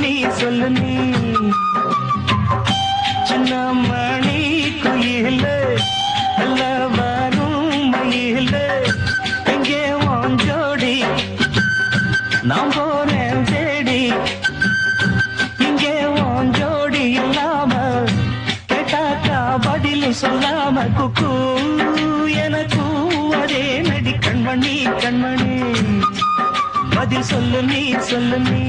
நீ சொல்லு நீ சின்ன மணி குயில நல்ல வரும் மயில எங்கே உன் ஜோடி நான் போறேன் தேடி இங்கே உன் ஜோடி இல்லாம கேட்டாக்கா பதில் சொல்லாம குக்கு எனக்கு அதே நடி கண்மணி கண்மணி பதில் சொல்லு நீ சொல்லு நீ